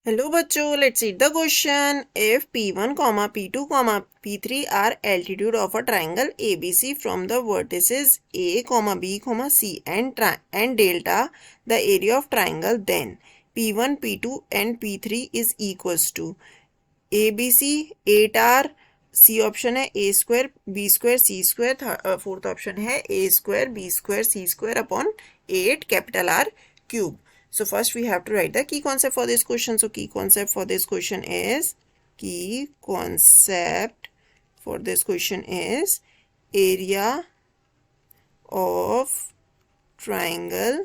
Hello बच्चों, let's see the question. If P1, P2, P3 are altitude of a triangle ABC from the vertices A, B, C and delta the area of triangle, then P1, P2 and P3 is equals to ABC 8R, C option है A square B square C square, fourth option है A square B square C square upon 8 capital R cube. So first we have to write the key concept for this question. So key concept for this question is area of triangle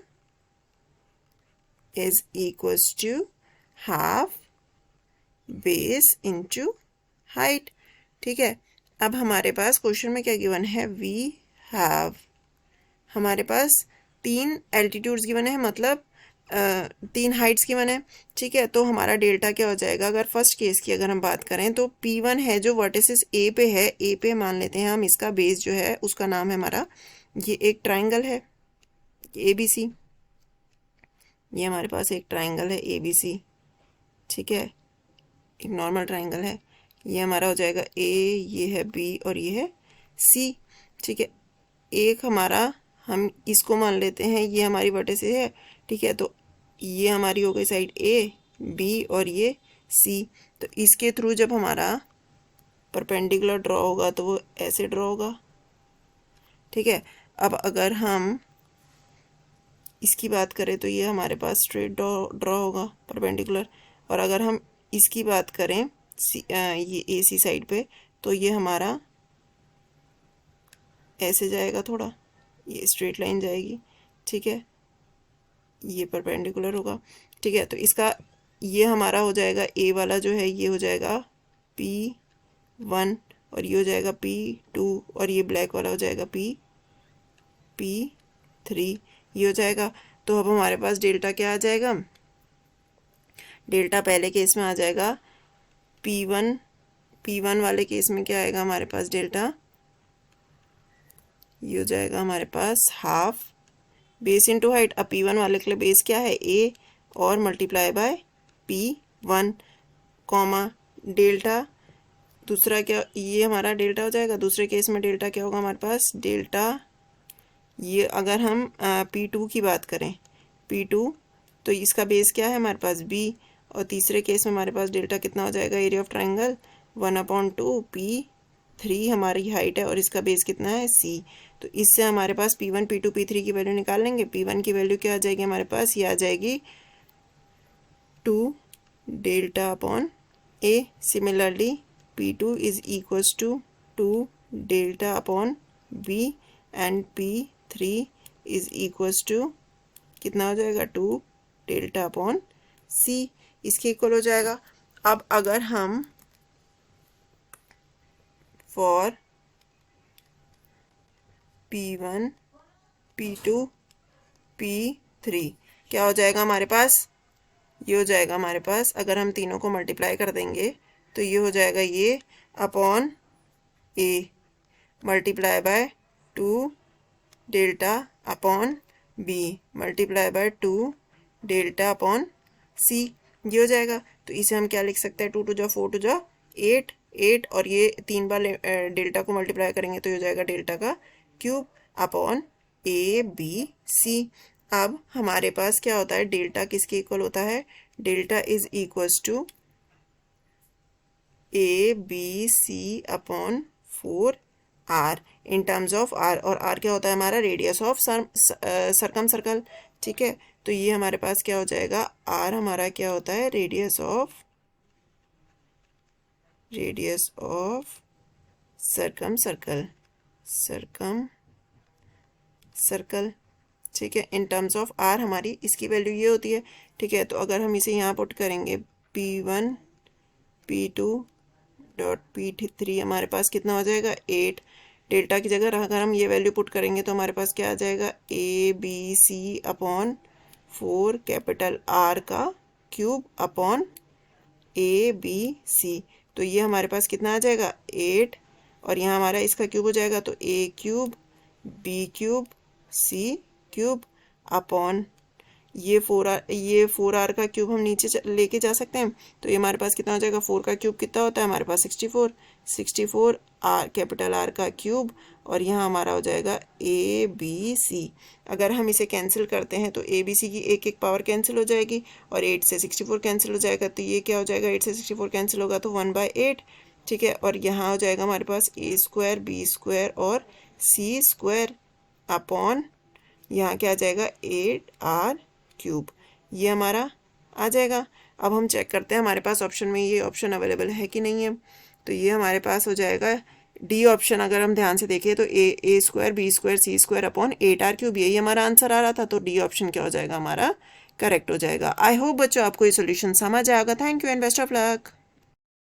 is equals to half base into height. ठीक है, अब हमारे पास question में क्या given है, we have, हमारे पास 3 altitudes given है, मतलब 3 हाइट्स गिवन है। ठीक है, तो हमारा डेल्टा क्या हो जाएगा, अगर फर्स्ट केस की अगर हम बात करें तो P1 है जो वर्टिसेस ए पे है, ए पे मान लेते हैं हम, इसका बेस जो है उसका नाम है हमारा, ये एक ट्राइंगल है ABC, ये हमारे पास एक ट्राइंगल है ABC। ठीक है, एक नॉर्मल ट्राइंगल है, ये हमारा हो जाएगा ए, ये है बी और ये है सी। ठीक है, एक हमारा, हम इसको मान लेते हैं ये हमारी वर्टिसेस है। ठीक है, तो ये हमारी हो गई साइड ए बी और ये सी। तो इसके थ्रू जब हमारा परपेंडिकुलर ड्रॉ होगा तो वो ऐसे ड्रॉ होगा। ठीक है, अब अगर हम इसकी बात करें तो ये हमारे पास स्ट्रेट ड्रॉ होगा परपेंडिकुलर, और अगर हम इसकी बात करें ये ए सी साइड पे तो ये हमारा ऐसे जाएगा, थोड़ा ये स्ट्रेट लाइन जाएगी। ठीक है, ये परपेंडिकुलर होगा। ठीक है, तो इसका ये हमारा हो जाएगा ए वाला जो है ये हो जाएगा P1 और ये हो जाएगा P2 और ये ब्लैक वाला हो जाएगा P3, ये हो जाएगा। तो अब हमारे पास डेल्टा क्या आ जाएगा, डेल्टा पहले केस में आ जाएगा P1 वाले केस में क्या आएगा हमारे पास डेल्टा, ये हो जाएगा हमारे पास हाफ बेस इंटू हाइट। अब P1 वाले के लिए बेस क्या है A और multiply by P1 comma delta, दूसरा क्या, ये हमारा डेल्टा हो जाएगा। दूसरे केस में डेल्टा क्या होगा हमारे पास, डेल्टा ये अगर हम P2 की बात करें, P2 तो इसका बेस क्या है हमारे पास B, और तीसरे केस में हमारे पास डेल्टा कितना हो जाएगा, एरिया ऑफ ट्राइंगल 1/2 P3 हमारी हाइट है और इसका बेस कितना है C। तो इससे हमारे पास P1 P2 P3 की वैल्यू निकाल लेंगे। P1 की वैल्यू क्या आ जाएगी हमारे पास, ये आ जाएगी 2 delta upon A। Similarly P2 is equals to 2 delta upon B and P3 is equals to कितना हो जाएगा, 2 डेल्टा अपॉन C, इसके इक्वल हो जाएगा। अब अगर हम फॉर P1 P2 P3 क्या हो जाएगा हमारे पास, ये हो जाएगा हमारे पास, अगर हम तीनों को मल्टीप्लाई कर देंगे तो ये हो जाएगा ये upon A multiply by 2 delta upon B multiply by 2 delta upon C, ये हो जाएगा। तो इसे हम क्या लिख सकते हैं, 2 2 जा 4 2 जा 8 और ये 3 बार डेल्टा को मल्टीप्लाई करेंगे तो ये हो जाएगा डेल्टा का क्यूब अपॉन ABC। अब हमारे पास क्या होता है, डेल्टा किसके इक्वल होता है, delta is equals to ABC upon 4R in terms of R, और R क्या होता है हमारा, रेडियस ऑफ सरकम सर्कल। ठीक है, तो ये हमारे पास क्या हो जाएगा, R हमारा क्या होता है, रेडियस ऑफ सरकम सर्कल। ठीक है, इन टर्म्स ऑफ R हमारी इसकी वैल्यू ये होती है। ठीक है, तो अगर हम इसे यहाँ पुट करेंगे P1 P2 डॉट P3 हमारे पास कितना हो जाएगा, 8। डेल्टा की जगह अगर हम ये वैल्यू पुट करेंगे तो हमारे पास क्या आ जाएगा, ABC अपॉन 4 कैपिटल R का क्यूब अपॉन ABC। तो ये हमारे पास कितना आ जाएगा, 8, और यहाँ हमारा इसका क्यूब हो जाएगा तो A cube B cube C cube upon ये 4r का क्यूब हम नीचे लेके जा सकते हैं, तो ये हमारे पास कितना हो जाएगा, 4 का क्यूब कितना होता है हमारे पास 64 आर कैपिटल आर का क्यूब, और यहाँ हमारा हो जाएगा ABC। अगर हम इसे कैंसिल करते हैं तो ABC की एक एक पावर कैंसिल हो जाएगी और 8 से 64 कैंसिल हो जाएगा, तो ये क्या हो जाएगा, 8 से 64 कैंसिल होगा तो 1/8, ठीक है। और यहाँ हो जाएगा हमारे पास A² B² और C² अपॉन यहाँ क्या आ जाएगा 8r³, ये हमारा आ जाएगा। अब हम चेक करते हैं हमारे पास ऑप्शन में ये ऑप्शन अवेलेबल है कि नहीं है, तो ये हमारे पास हो जाएगा डी ऑप्शन। अगर हम ध्यान से देखें तो A² B² C² upon 8r³, यही हमारा आंसर आ रहा था, तो डी ऑप्शन क्या हो जाएगा हमारा करेक्ट हो जाएगा। आई होप बच्चों आपको ये सोल्यूशन समझ आएगा। Thank you and best of luck.